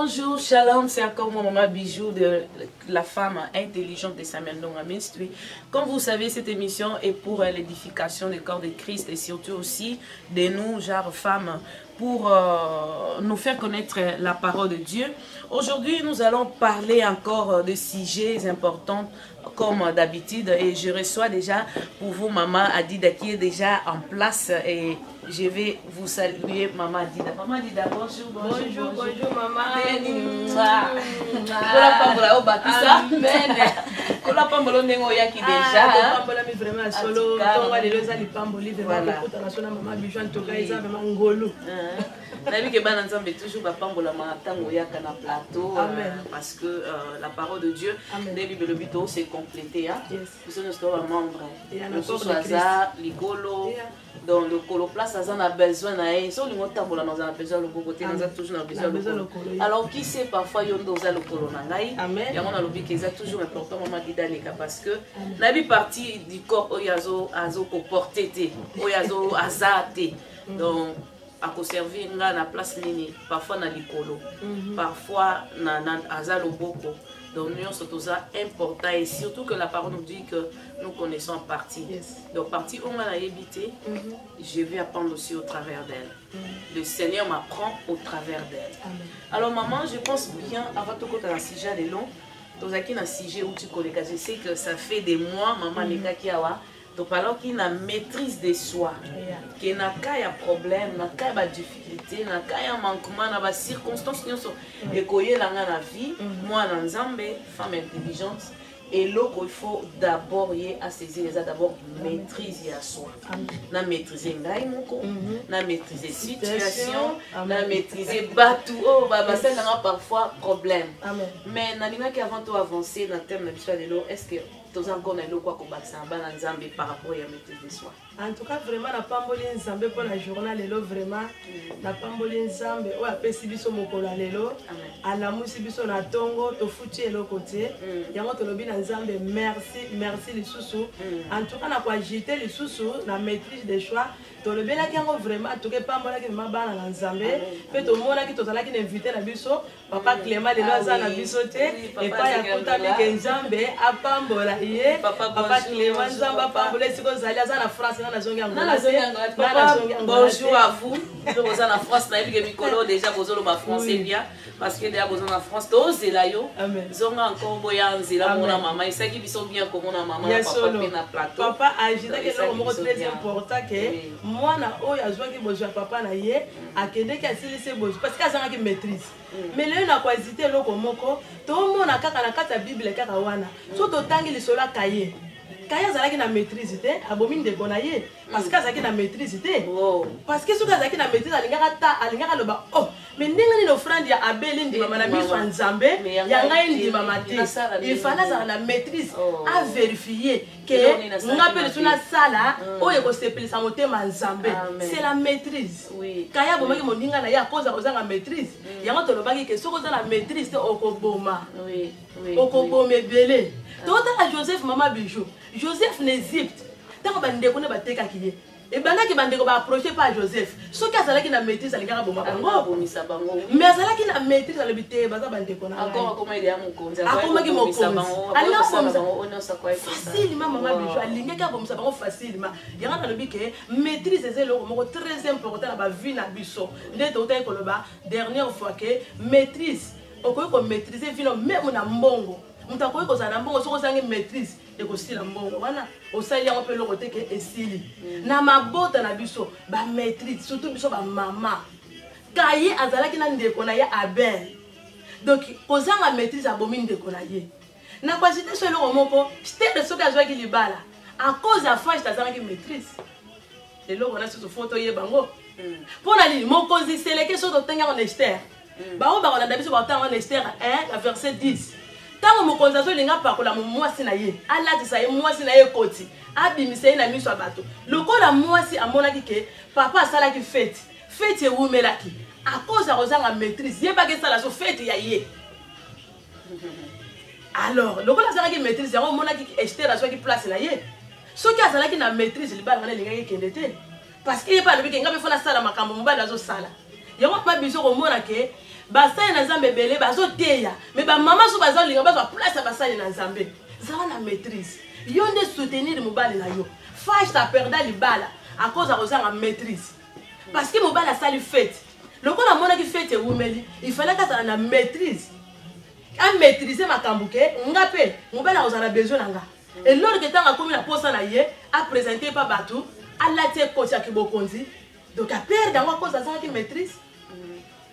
Bonjour, shalom, c'est encore moi, Maman Bijou, de la femme intelligente de Samuel Ndonga Ministry. Comme vous savez, cette émission est pour l'édification du corps de Christ et surtout aussi de nous, genre femmes, pour nous faire connaître la parole de Dieu. Aujourd'hui, nous allons parler encore de sujets importants comme d'habitude et je reçois déjà pour vous Maman Adida qui est déjà en place et je vais vous saluer Maman Adida. Maman Adida, bonjour, bonjour, bonjour Maman. Toujours parce que la parole de Dieu, les Bibles le but c'est complété. Nous sommes membres. Nous sommes dans le colo place, on a besoin d'aide. Si on a besoin de côté, on a toujours besoin de alors qui sait parfois on doit le colo nangai. Et on a le but qui est toujours important maman Didaleka parce que la vie partie du corps oyazo azo comporté oyazo azate donc à conserver na place nini parfois na likolo parfois na azalo boko. Donc nous sommes important et surtout que la parole nous dit que nous connaissons en partie. Donc partie on a habité, je vais apprendre aussi au travers d'elle. Le Seigneur m'apprend au travers d'elle. Alors maman, je pense bien avant tout quand on a un sujet de long, dans un sujet où tu connais, je sais que ça fait des mois maman les gars qui a donc alors qu'il a maîtrise de soi, qu'il n'a pas de problème, n'a pas de difficulté, n'a pas de manquement, n'a pas de circonstances, et qu'il y a la vie, moi dans Zambé, femme intelligente, et l'autre il faut d'abord à saisir d'abord maîtriser à soi. Na maîtriser ngaimoko, na maîtriser situation, na maîtriser batou, oh bah ça n'a parfois problème. Mais n'alima qui avant tout avancer dans le terme de l'eau, est-ce que tous encore na quoi combattre en Zambie par rapport à la maîtrise de soi? En tout cas vraiment na pamboli nzambe pour la journée lelo vraiment na pamboli nzambe o apesi biso mokolo lelo alamusi biso na tongo to futi elo côté yango to lobi na nzambe merci lisusu en tout cas na kwa jité lisusu na maîtrise des choix to lobela yango vraiment to ke pambola ki mabana na nzambe pe to mona ki to zala ki invité na biso papa Clément lelo aza na biso te et pas ya kuta ke nzambe apambola ye papa Clément nzamba pambola siko zali aza na France. Bonjour à vous. Nous sommes en France, déjà besoin de français bien parce que déjà besoin en France. Tous là yo. Ils ont encore boyan zela mon maman. Ils savent qu'ils sont bien comme mon maman. Papa na plateau. Papa agita que c'est vraiment très important que moi na o ya joie qui besoin papa na ye akende ki asili se besoin parce que azanga ki maîtrise. Mais là na kwa hésiter loko moko to mona kaka na kata Bible kaka wana. So to tangi lisolo kaye. Kaya zalaki na maîtrise te abomine de konaye parce que zalaki na maîtrise te parce que soka zalaki na maîtrise alingaka loba oh mais ndenge ni offrande ya Abel ndi mama na biso nzambe ya ngai ndi mama te il fallait ça la maîtrise à vérifier que ngapele suna sala oye ko sepelisa motema nzambe c'est la maîtrise kaya bomaki mondinga na ya cause ozanga maîtrise yango to lobaki que soko za la maîtrise te okoboma okoboma belé tota Joseph Maman Bijou Joseph n'Égypte tant bandeko ne bateka kiye et bana ki bandeko ba approcher par Joseph soki azalaki na maîtrise alingaka boma bango mais azalaki na maîtrise alobité baza bandeko na encore comment il est à mon compte akomaki mokonzi facilement Maman Bijou alingaka bomisa bango facilement yanga lobi ke maîtrise c'est le mot très important na ba vie na biso ndeto utai koloba dernière fois que maîtrise okoyi ko maîtriser vino même na mbongo mutakoyi ko zana mbongo soko zangi maîtrise et ko sila mbongo wana osali yango pe loko te ke esili na mabota na biso ba maîtrise surtout biso ba mama kaye azalaki na ndeko na ye Abel donc kozanga maîtrise abomi ndeko na ye na kwa cité so loko moko stade soka azwaki libala à cause ya fâche azalaki maîtrise et loko na so photo ye bango pona li mokozi seleke so to tenga en Esther ba o ba na biso ba tanga en Esther 1 verset 10 tango mokonzi azolinga pakola mwasi na ye alatisa ye mwasi na ye koti abimisa ye na miso ya bato lokola mwasi amonaki ke papa asalaki fete ewumelaki a cause ya kozanga maîtrise yebaki esala so fete ya ye alors lokola azalaki maîtrise yango omonaki Esther azwaki place na ye soki azalaki na maîtrise libala wana elingaki ekende te parce que ye pa alobiki nga mpe fona sala makambo mobali azosala yango mpa biso komona ke basali na nzambe belé bazo teya mais ba maman so bazo linga bazo place basali na nzambe zala na maîtrise yo nde soutenir mobali na yo fâche ta perda libala à cause à cause de maîtrise parce que mobali a sali fête le coup la mona qui fête wumeli il fallait que ça na maîtrise à maîtriser ma kambuke ngape mobali a besoin nanga et lors que tant comme la poste na yé a présenté pas batou à la tête coach à kibokonzi donc à perdre dans cause à ça qui maîtrise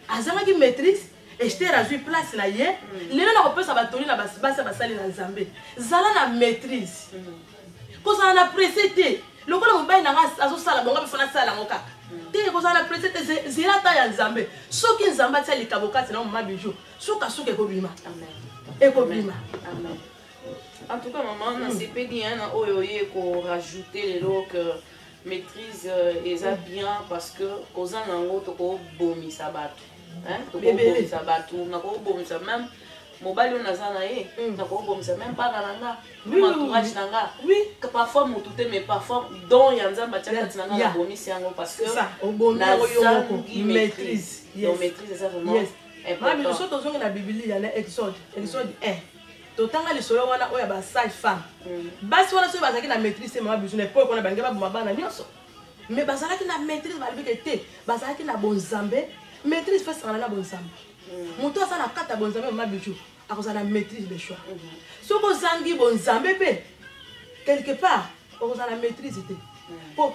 à ça qui maîtrise et je t'ai rajouté place na yé les gens na peut ça batoli na basa basali na nzambe zala na maîtrise cause on a précédé le coup la mobali na azo sala bonga bifana sala ngoka te cause on a précédé zela ta ya nzambe soki nzamba tsa likabokati na mama bijou soka soka ko bima amen et ko bima amen. En tout cas, maman, on a CP dit qu'on rajouter les lots que maîtrise et ça bien parce que aux en ango to ko bomi sabato, hein, to ko bomi sabato, na ko bomi sa même mobile on a ça na ko bomi sa même pas nanga, entourage nanga, oui, que parfois mon tout mais parfois don yanza bachaka tinanga na bomi si ango parce que ça au bomi yo maîtrise, donc maîtrise ça vraiment important. Mais surtout dans la Bible il y a Exode 1. Totanga li solo wana oya ba sage femme basi wana so bazaki na maîtrise mama bizu ne po kona bangeba bana nyonso mais bazalaki na maîtrise balibike te bazalaki na bonzambe maîtrise fait ça na bonzambe muto ça na kata bonzambe mama bizu akoza na maîtrise de choix soko zangi bonzambe pe quelque part akoza na maîtrise te po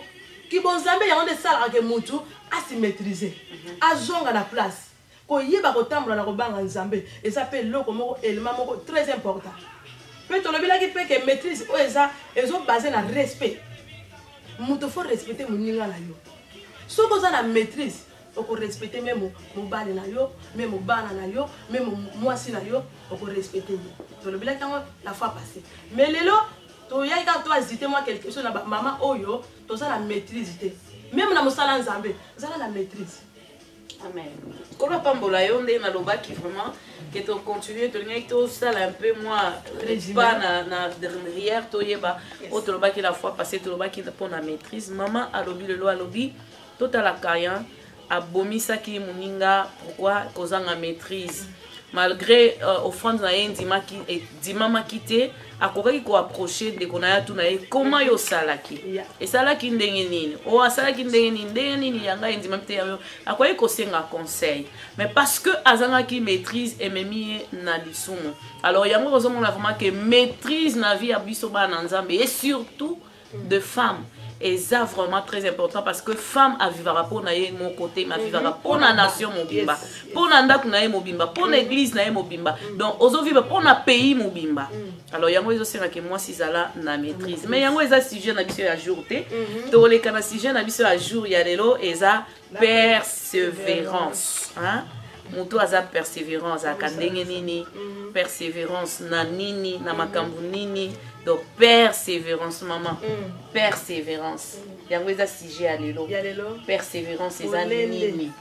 ki bonzambe ya onde sala ke mutu asi maîtriser azonga na place ko yeba ko tambola na ko banga nzambe et ça peut loko moko élément moko très important peut to lobila ki peut que maîtrise o eza ezo basé na respect muto faut respecter muninga na yo soko za na maîtrise o ko respecter même mobali na yo même bana na yo même mwasi na yo o ko respecter to lobila kango la fois passée mais lelo to ya ka to hésiter moi quelque chose na maman oyo to za na maîtrise même na musala nzambe za na maîtrise. Amen. Comment pambola yonde na loba qui vraiment que tu continues to ngai to sala un peu moi pas na derrière to yeba autre loba qui la fois passée to loba qui pour na maîtrise maman a lobi le lo a lobi tota la kayan a bomisa ki muninga pourquoi kozanga maîtrise malgré offrande na yendima ki et dimama kité akokaki ko approcher de konaya tuna e comment yo salaki et salaki ndenge nini o asalaki ndenge nini yanga endima mite yayo akoyi ko senga conseil mais parce que azanga ki maîtrise et memi na lisumu alors yango ozomona vraiment que maîtrise na vie abiso bana nzambe et surtout de femmes. Et ça vraiment très important parce que femme a vivra pour naie mon côté ma vivra pour la nation mobimba pour nanda kunae mobimba pour l'église nae mobimba donc ozo vivre pour na pays mobimba alors yango ezo senga que moi si zala na maîtrise mais yango eza sujet na biso ya jour te to le kana sujet na biso ya jour ya lelo eza persévérance hein mutu aza persévérance akandenge nini persévérance na nini na makambu nini. Donc persévérance maman persévérance yango eza sujet ya lelo persévérance eza nini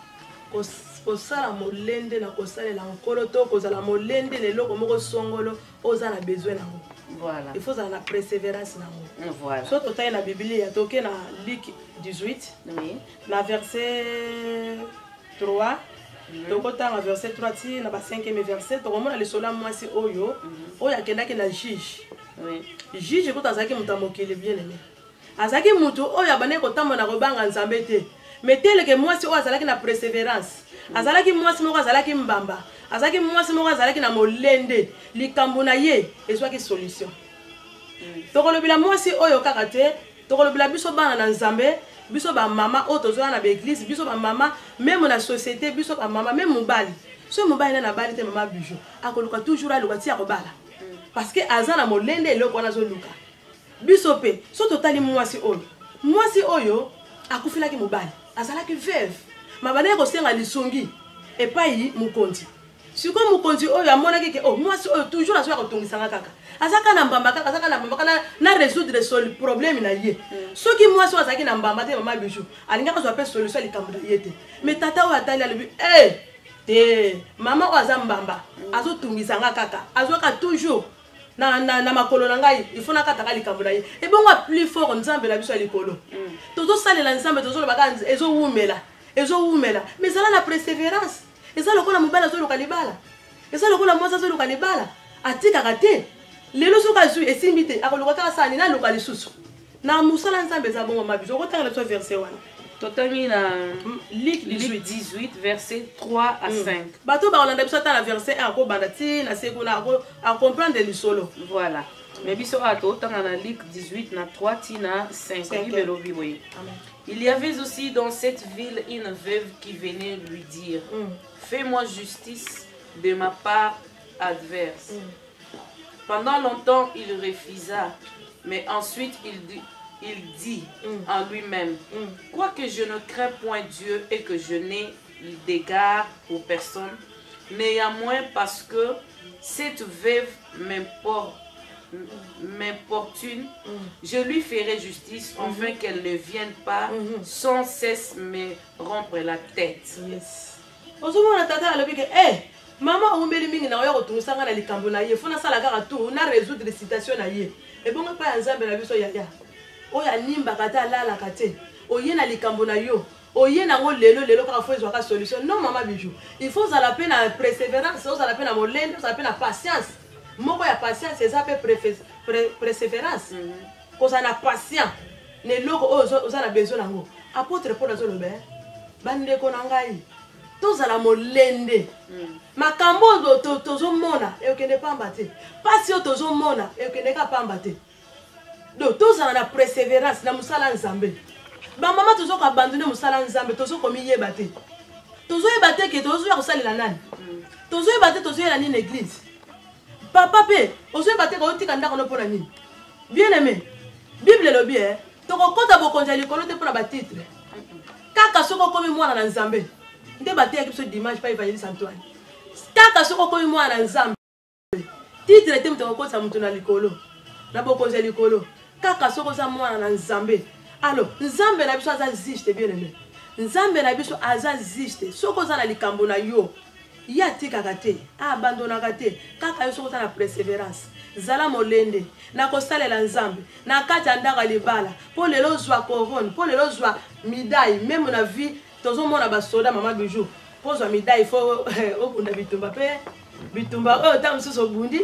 kosala molende na kosalela nkolo to kozala molende lelo komoko songolo oza na besoin nango voilà il faut zala na persévérance nango voilà so totai na Biblia toke na Luc 18 oui na verset 3 tokotanga verset 3 ti na ba 5e verset tokomona lisolo mwasi oyo oyo akendaki na juge. Oui. Juge ko tazaki mutamokele bien aimé. Azaki mutu oyo abane ko tamona ko banga nzambe te. Mais tel que moi si o azalaki na persévérance. Azalaki mwasi moko azalaki mbamba. Azalaki mwasi moko azalaki na molende. Likambo na ye ezwaki solution. Tokolobila mwasi oyo kaka te, tokolobila biso bana na nzambe, biso ba mama o tozoa na église, biso ba mama même na société, biso ba mama même mobali. So mobali na bali te mama bijou. Akoluka toujours aluka ti akobala. Parce que azana molende eloko wana zoluka biso pe so totali mwasi oyo akufilaki mobali azalaki veuve mabana ko senga lisungi epai mukonzi siko mukonzi oyo amonaki ke oh mwasi oyo toujours aso kotongisanga kaka azaka na mbamba kaka na résoudre sol problème na ye soki mwasi azaki na mbamba te mama bijou alinga ko zo solution likambo na ye te mais tata o atali alobi te mama o azambamba azo tungisanga kaka azoka toujours na makolo na ngai il faut na kataka likambo na ye et bon plus fort nzambe la biso ya likolo tozo salela nzambe tozo baka ezo wumela mais ça la persévérance eza lokola mobala azoluka libala eza lokola mwasi azoluka libala atikaka te lelo soki azwi esimbi te akoluka kaka sani naluka lisusu na mosala nzambe eza bongo mabiso okotangela so verset wana totali na Luc 18 verset 3 à 5 bato bakolanda biso ata na verset 1 akobanda ti na se kuna akomprendre lisolo voilà mais biso a totanga na Luc 18 na 3 ti na 5 bibelobi boye. Il y avait aussi dans cette ville une veuve qui venait lui dire fais-moi justice de ma part adverse. Pendant longtemps il refusa, mais ensuite il dit en lui-même quoique je ne crains point Dieu et que je n'ai d'égard pour personne, néanmoins parce que cette veuve m'importune, je lui ferai justice afin qu'elle ne vienne pas sans cesse me rompre la tête. Maman ombeli mingi na oyo kotungisanga na likambo na ye fona sala kaka tu na résoudre situation na ye ebongo pa nzambe na biso yaya oya nimba kata lala kate oye na likambo na yo oye na ngo lelo kaka faut ezwa solution non mama bijou il faut ça la peine à persévérance ça la peine à molende ça la peine à patience moko ya patience eza pe persévérance ko ça na patient ne loko oza na besoin nango apôtre Paul azolobe bande ko na ngai tozala molende makambo tozomona ekende pamba te pasi yo tozomona ekende ka pamba te donc tozala na persévérance na musala nzambe bamama tozoka abandonner musala nzambe tozokomiyeba te tozoyeba te ke tozoya kosalela nani tozoyeba te tozoyela nini église papa pe ozoyeba te kotika ndako no mpona nini bien aimé bible elobi tokokota bokonzi ya likolo te mpona batitre kaka soki okomi mwana na nzambe nde bateyaki biso dimanche pa évangéliste Antoine kaka soki okomi mwana na nzambe titre te moto akokotisa moto na likolo na bokonzi ya likolo kaka soki oza mwana na nzambe alors nzambe na biso aza juste bien aimé nzambe na biso aza juste soki oza na likambo na yo ye atikaka te abandonaka te kaka yo soki oza na persévérance zala molende na kosalela nzambe na kati ya ndako ya libala mpo lelo ozwa corone mpo lelo ozwa midai meme na vie tozomona basoda mama bijou mpo ozwa midai fo obunda bitumba mpe bitumba oyo ta mosusu obundi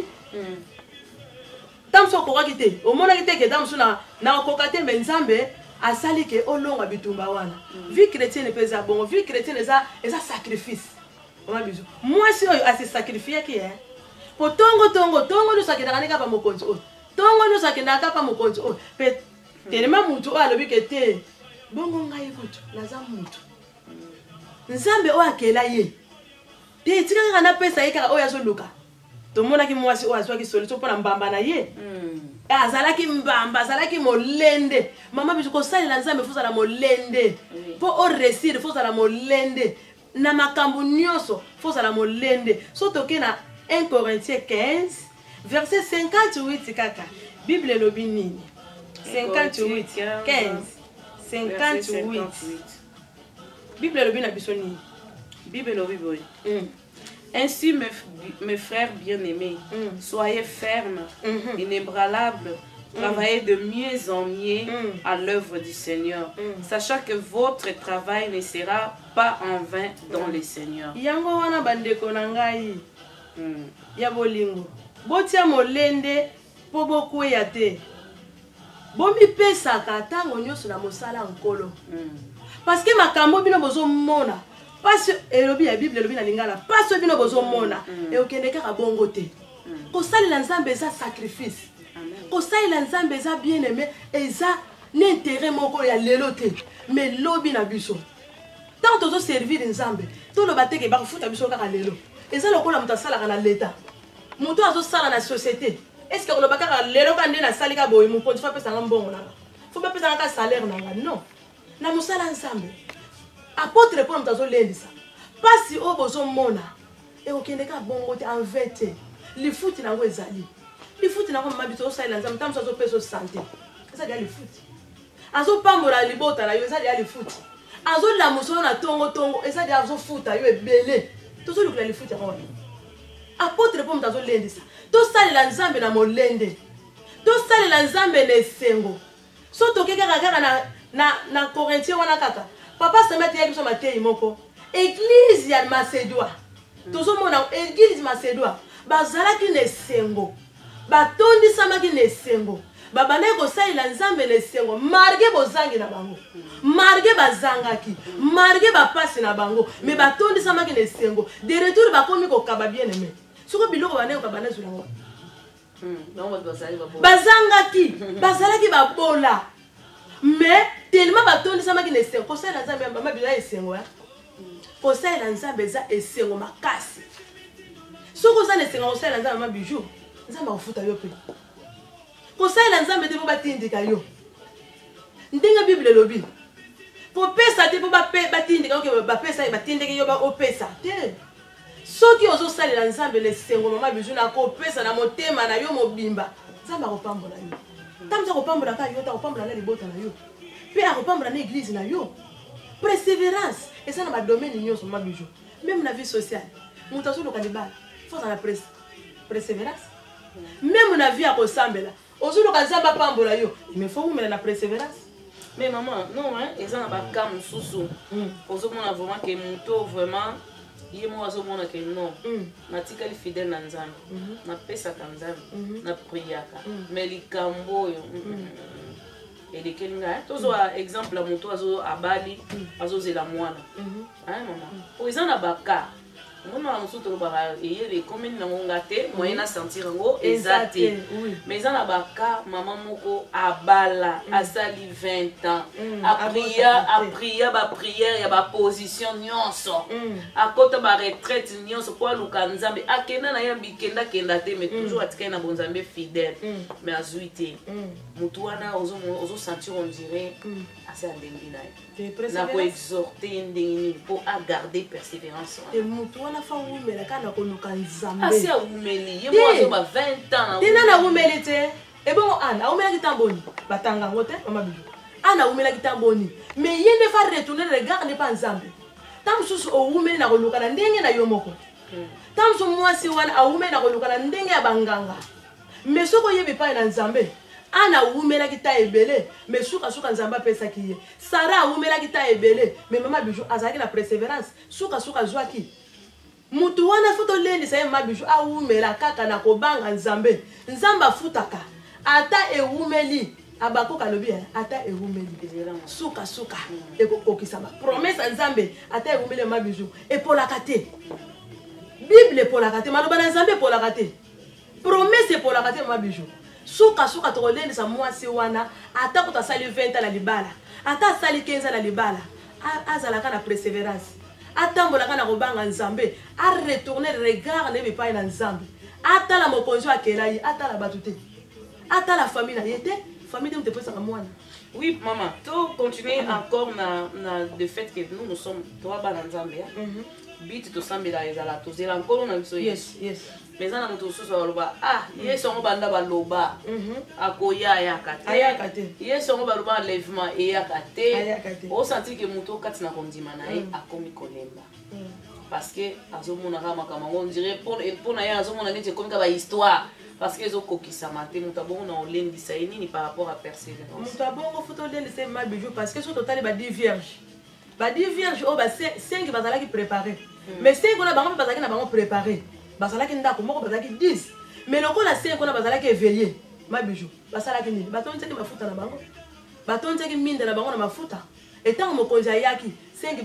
ta mosusu okokaki te omonaki te ke ta mosusu na okoka te mbe nzambe asali ke olonga bitumba wana vie chrétienne mpe eza bongo vie chrétienne eza sacrifice mama bijou mwasi oyo asisacrifiaki po tongo nyonso akendaka ndenge pa mokonzi oyo tongo nyonso akendaka pa mokonzi oyo mpe telema mutu oyo alobi ke te bongo ngai kutu naza mutu nzambe oyo akela ye te etika kaka napesa ye kaka oyo azoluka tomonaki mwasi oyo azwaki solution mpona mbamba na ye azalaki mbamba azalaki molende mama biso kosalela nzambe fo ozala molende mpo oresire fo ozala molende na makambo nyonso fo ozala molende so toke na 1 Corinthiens 15 verset 58 kaka bible elobi nini 58 15 58 bible elobi na biso nini bible elobi boye ainsi mes frères bien-aimés soyez fermes inébranlables travaillez de mieux en mieux à l'œuvre du Seigneur sachant que votre travail ne sera pas en vain dans le Seigneur yango wana bandeko na ngai ya bolingo botia molende po bokweya te bomipesaka ntango nyonso na mosala nkolo parce que makambo bino bozomona pasi elobi ya bible elobi na lingala pasi bino bozomona ekende kaka bongo te kosalela nzambe eza sacrifice kosalela nzambe eza bien aimé eza n'intérêt moko ya lelo te mais lobi na biso tant tozoservir nzambe toloba teke bakofuta biso kaka lelo eza lokola moto asalaka na leta moto azosala na société est-ce que koloba kaka lelo ka nde nasali ka boye mokonzi fo apesanga mbongo nanga fo bapesanga ka salaire nanga non na mosala nzambe apôtre Paul moto azolendisa pasi oyo bozomona ekokende ka bongo te en vain te lifuti nango ezali lifuti nango mama biso osalela nzambe ta mosu azopesa sante ezali ya lifuti azopambola libota na yo ezali ya lifuti azolamusa oyo na tongo ezali azofuta yo ebele tozolukila lifuti yango wana apôtre Paul moto azolendisa tosalela nzambe na molende tosalela nzambe na esengo so toke kaka na Corinthiens wana kaka papa semete ya biso mateyi moko église ya Macédoine tozomona église Macédoine bazalaki na esengo batondisamaki na esengo babandaki kosalela nzambe na esengo marge bozangi na bango marge bazangaki marge bapasi na bango me batondisamaki na esengo de retour bakomi kokaba bien aimé soko biloko bandeko babanda zula ngo bazangaki bazalaki babola mais tellement batondisamaki na esengo kosalela nzambe mama bila esengo kosalela nzambe eza esengo makasi soko oza na esengo kosalela nzambe mama bijou nzambe akofuta yo mpe kosalela nzambe te mpo batindika yo ndenge bible elobi kopesa te mpo batindika yo bapesa batindiki yo opesa te soki ozosalela nzambe na esengo mama bijou na kopesa na motema na yo mobimba nzambe akopambola yo ntango akopambola ka yo ta akopambola na libota na yo mpe akopambola na église na yo persévérance eza na badomaine nyonso mama bijou même na vie sociale moto azoluka libala foza na persévérance même na vie akosambela ozoluka nzambe apambola yo mais faut umela na persévérance. Mais maman non hein eza na baka mosusu ozomona vraiment que moto vraiment ye mo azomona que non natikali fidèle na nzambe napesaka nzambe na priaka mais likambo oyo elekeli ngai tozwa exemple ya moto abali azozela mwana mama po eza na baka ngona mosusu tolobaka eyele commune nango nga te moyen na sentir yango eza te mais eza na baka mama moko abala asali 20 ans apria bapriere ya baposition nyonso akota baretraite nyonso po aluka nzambe akenda na ye bikendakenda te mais toujours atikali na bonzambe fidèle mais azwi te motu wana ozosentir on dirait ase andenge na ye na koexhorte ye ndenge nini mpo agarde persévérance wana fa umela kana koluka nzambe asi awumeli ye mo azoba 20 ans tena na umeli te ebongo ana awumela kitamboni batanga ngo te mama bijou ana awumela kitamboni mais ye ne fa retourner regard ne pas nzambe tam susu awumeli na koluka na ndenge na yo moko tam so mwasi wana awumeli na koluka na ndenge ya banganga mais soko yebi pa na nzambe ana awumela kita ebele mais suka nzambe apesaki ye Sara awumela kita ebele mais mama bijou azalaki na persévérance suka zwaki mutu wana foto leli sa ye mama bijou awumela kaka na kobanga nzambe afutaka ata ewumeli abakoka lobi ata ewumeli suka ekokokisama promesse nzambe ata ewumeli mama bijou epolaka te bible epolaka te maloba na nzambe epolaka te promesse epolaka te mama bijou suka tokolendisa mwasi wana ata kuta sali 20 ans na libala ata sali 15 ans na libala azalaka na persévérance atambolaka na kobanga nzambe aretourner regard ne bipai na nzambe atala mokonzi akela ye atala bato te atala famille na ye te famille te mutepesaka mwana. Oui maman, to continuer encore na de fait que nous sommes trois bana nzambe bit to sambela ezala to zela nkolo na biso yes mais na moto soso baloba yeso ngo banda baloba akoya yakate yeso ngo baloba enlèvement yakate o senti que moto kati na kondima na ye akomi kolemba parce que azomona kama on dirait pour na ya azomona neti comme ba histoire parce que zo kokisa maté moto bongo na olendisa nini par rapport à persévérance moto bongo photo lendisa ma bijou parce que so total ba 10 vierges o ba 5 bazalaki préparer mais 5 on a bango bazalaki na bango préparer bazalaki ndako moko bazalaki 10 mais lokola 5 on a bazalaki éveillé ma bijou basalaki nini batonzaki mafuta na bango batonzaki minde na bango na mafuta etango mokonzi ayaki 5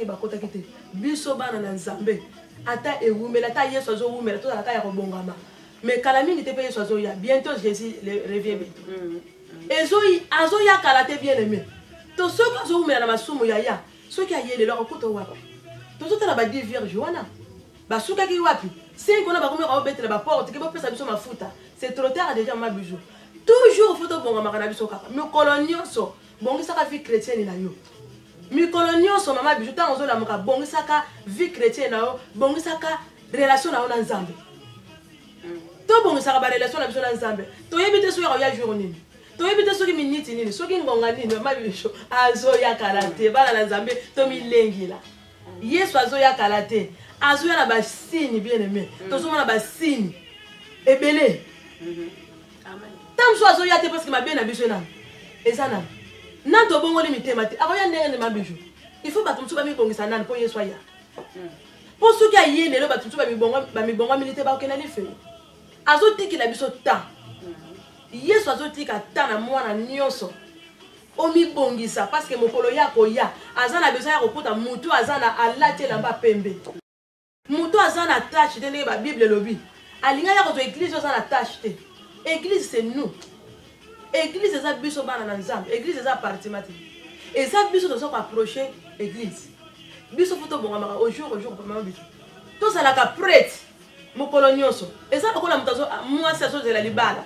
bakotaki te biso bana na nzambe ata ewumela ata yesu azowumela to ata ya kobongama mais kala mingi te pe yesu azoya bientôt Jésus revient azoya kala te bien aimé to soki azowumela na masumu ya soki ayelelo akokuta wapi tozotala ba 10 vierges wana basukaki wapi 5 on a bakomi kaobetela baporte ke bopesa biso mafuta c'est trop tard déjà ma bijou toujours faut tobongama na biso kaka mikolo nyonso bongisaka vie chrétienne na yo mikolo nyonso mama bijou ntango ozolamuka bongisaka vie chrétienne na yo bongisaka relation na yo na nzambe tobongisaka barelation na biso na nzambe toyebi te soki akoya jour nini toyebi te soki miniti nini soki ngonga nini mama bijou azoyakala te bana na nzambe tomilengila yesu azoyakala te azoya na basigne bien aimé tozomona basigne ebele tamso azoya te parce que mabe na biso nani eza nani nan tobongoli mitema te akoya ndenge ne mabiju il faut bato mosusu bamibongisa nani mpo yesu aya pour ceux qui a yé le batutu ba mi bongo milité ba okena li fe azotiki la biso ta yesu azotika ta na mwana nyonso omi bongisa parce que mokolo ya koya azana besoin ya kokuta mutu azana alati lamba pembe mutu azana tâche te ndenge ba bible lobi alinga ya kozo église azana tâche te église c'est nous église eza biso bana na nzambe église eza appartement te eza biso tozo ko approcher église biso foto bongama au jour pama biso tozalaka prêtre mokolo nyonso eza lokola mutazo mwasi azozela libala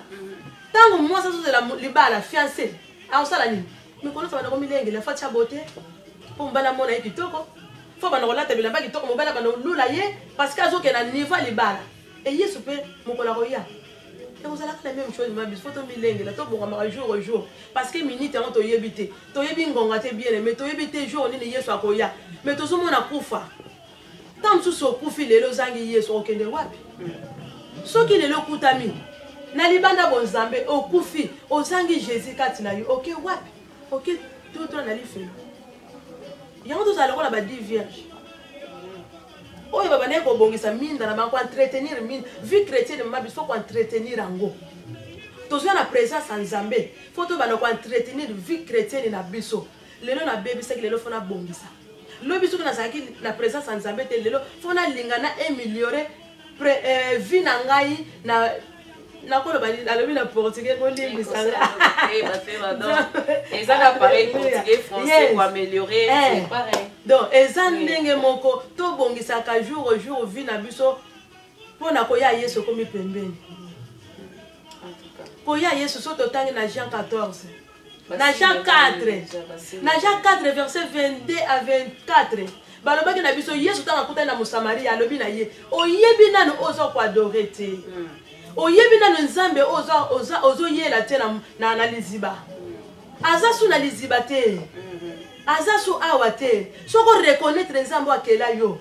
tango mwasi azozela libala fiancé aosala nini mikolo to bana ko milenge la fatia beauté po mbala mona ye kitoko fo bana ko lata bilamba kitoko mobala bana lula ye parce que azoke na niveau libala et yesu pe mokola ko ya et vous allez la même chose ma bis photo milenge la to bonga jour au jour parce que minute en to yebité to yebi ngonga te bien mais to yebité jour ni yesu akoya mais to somo na kufa tant sous so kufi lelo zangi yesu okende wapi soki lelo kutami na libanda bonzambe okufi ozangi jésus kati na yo OK wapi OK tout na life yango to zala ko la ba 10 vierge oyo baba ne ko bongisa minda na banko entretenir mine vie chrétienne mabis faut ko entretenir ango tozo na présence en Nzambe faut to bana ko entretenir vie chrétienne na biso lelo na bébé c'est que lelo fona bongisa lo biso na saki na présence en Nzambe te lelo fona lingana améliorer vie na ngai na ko bali alobi na portugais ko lingi sanga ça pareil portugais français pour améliorer c'est pareil donc eza ndenge moko to bongisa ka jour au jour vie na biso pona ko ya yesu komi pembeni ko ya yesu so to tangi na Jean 14 na Jean 4 verset 22 à 24 balobaki na biso yesu tanga kutana na Mosamaria alobi na ye oyebi nanu ozo ko adorer te oyebi nanu nzambe ozo yela te na liziba azasu na liziba te azasu awa te soko reconnaître nzambe akela yo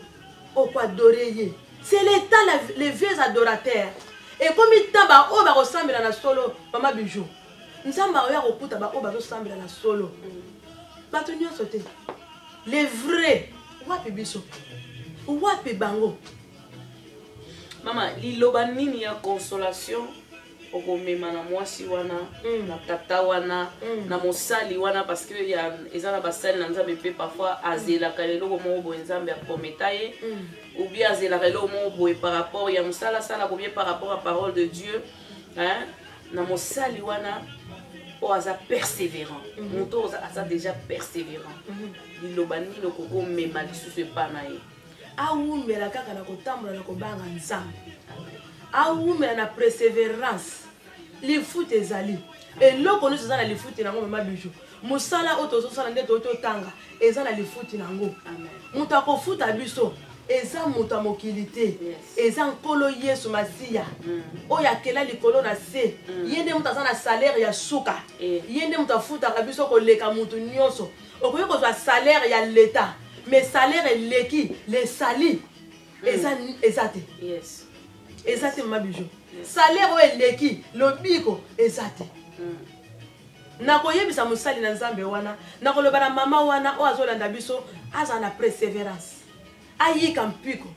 oko adorer ye c'est l'état les vieux adorateurs et comme taba o ba resembler na solo mama bijou nzambe oya kokuta ba o ba resembler na solo bato nyonso te les vrais wapi biso wapi bango mama liloba nini ya consolation okomema na mwasi wana na tata wana na mosali wana parce que ya ezana basali na nzambe pe parfois azela kalelo mo bo nzambe akometa ye ou bien azela kalelo mo bo par rapport ya mosala sala ou bien par rapport à parole de Dieu hein na mosali wana o aza persévérant moto aza déjà persévérant liloba nini okomema lisusu epana ye awumela kaka na kotambola na kobanga nzambe awumela na persévérance lifuti ezali eloko nyonso eza na lifuti nango mama bijou mosala oyo tozosala nde totanga eza na lifuti nango moto akofuta biso eza moto ya mokili te eza nkolo yesu masiya oyo akela likolo na se ye nde moto aza na salaire ya suka ye nde moto afutaka biso koleka moto nyonso okoki kozwa salaire ya leta mais salaire eleki les sali eza te eza te mama bijou salaire oyo eleki lobiko eza te nakoyebisa mosali na nzambe wana nakoloba na mama wana oyo azolanda biso azala na persévérance ayika mpiko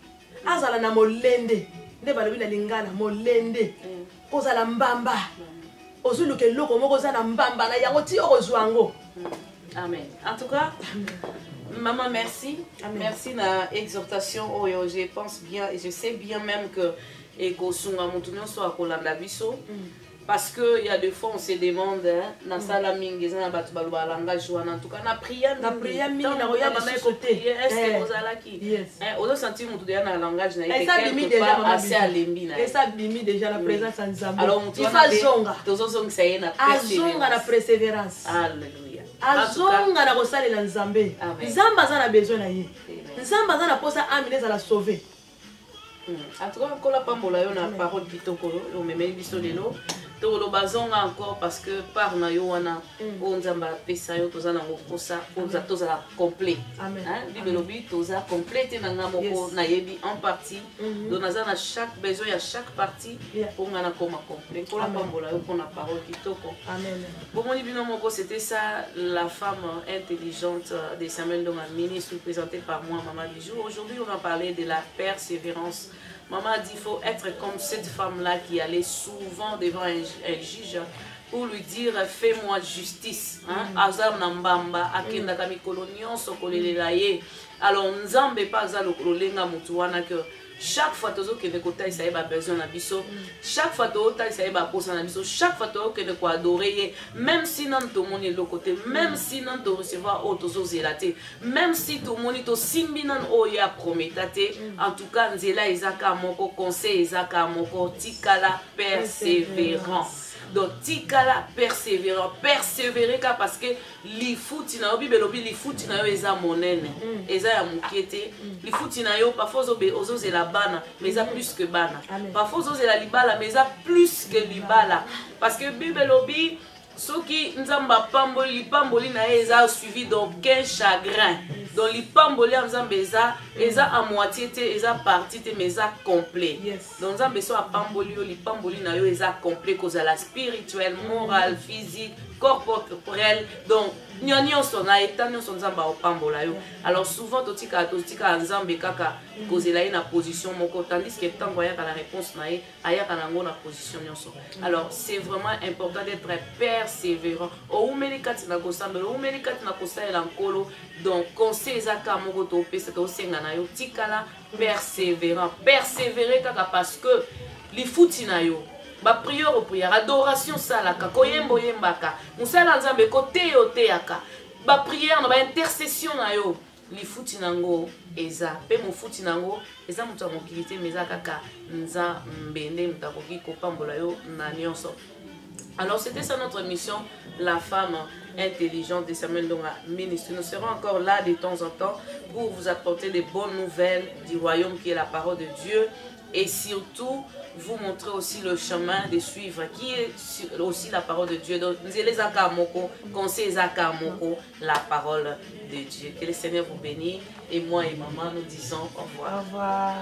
azala na molende nde balobi na lingala molende kozala mbamba ozuluka eloko moko oza na mbamba na yango ti okozwa yango amen en tout cas maman merci merci na exhortation oyo je pense bien et je sais bien même que et kosunga mutu nyonso akolanda biso parce que il y a des fois on se demande na sala mingi za batu baloba langage wana en tout cas na prière mingi na roya bana côté est-ce que vous allaki ozo sentir mutu de na langage na yeke quelque part assez alembi na et ça bimi déjà la présence en Nzambe alors il faut zonga tozo zonga ça y na azonga na persévérance alléluia azonga na kosalela Nzambe Nzambe aza na besoin na ye Nzambe aza na posa amine za la sauver en tout cas kola pambola yo na parole kitoko yo memeli biso lelo le bazonga encore parce que par na yo wana on nzamba pesa yo toza na kosa toza la complet bible lobi toza complète na ngamoko na yebi en partie donc naza na chaque besoin ya chaque partie pour ngana koma complet pour la pambola yo pour na parole kitoko amen bomoni bino moko c'était ça la femme intelligente de Samuel Ndonga ministre présentée par moi Maman Bijou. Aujourd'hui on va parler de la persévérance. Maman a dit qu'il faut être comme cette femme-là qui allait souvent devant un juge pour lui dire fais-moi justice. Azam nambamba akenda kami kolonion sokolele laye. Alors nzambe pas za lokolenga mutu wana que chaque fois tozo que nekota isa ba besoin na biso, chaque fois tota isa ba posa na biso, chaque fois to que ne ko adorer même si non to moni le côté, même si non to recevoir o tozo zelaté, même si to moni to simbi non o ya prometate, en tout cas nzela izaka moko conseil izaka moko tikala persévérance. Donc tikala persévérant, persévérer parce que li fouti na Bible lobi li fouti na yo eza monene, eza ya mukete, li fouti na yo parfois ozo la bana, mais eza plus que bana. Parfois ozo la libala, mais eza plus que libala parce que Bible lobi soki nzamba pamboli pamboli na eza suivi d'aucun chagrin. Donc les pamboli nzamba eza à moitié te eza partie te mais eza complet. Donc nzamba so a pamboli yo li pamboli na yo eza complet cause la spirituel, moral, physique, corporel. Donc nyonso na état nyonso nzamba o pambola yo. Alors souvent totika nzambe kaka cause la na position moko tandis que tant voya la réponse na aya kana ngo na position nyonso. Alors c'est vraiment important d'être persévérant. O umelikati na kosamba, o umelikati na kosala nkolo. Donc conseil ezaka moko to pesa to senga na yo tikala persévérant. Persévérer kaka parce que li futi na yo ba prière au prière adoration salaka koyembo yembaka musala nzambe kote yo teyaka ba prière na ba intercession na yo li futi nango eza pe mo futi nango eza mutu amokilité meza kaka nza mbende mutakoki kopambola yo na nyonso. Alors c'était ça notre mission, la femme intelligente de Samuel Ndonga ministre. Nous serons encore là de temps en temps pour vous apporter des bonnes nouvelles du royaume qui est la parole de Dieu et surtout vous montrer aussi le chemin de suivre qui est aussi la parole de Dieu. Donc nous les akamoko, conseil akamoko, la parole de Dieu. Que le Seigneur vous bénisse et moi et maman nous disons au revoir. Au revoir.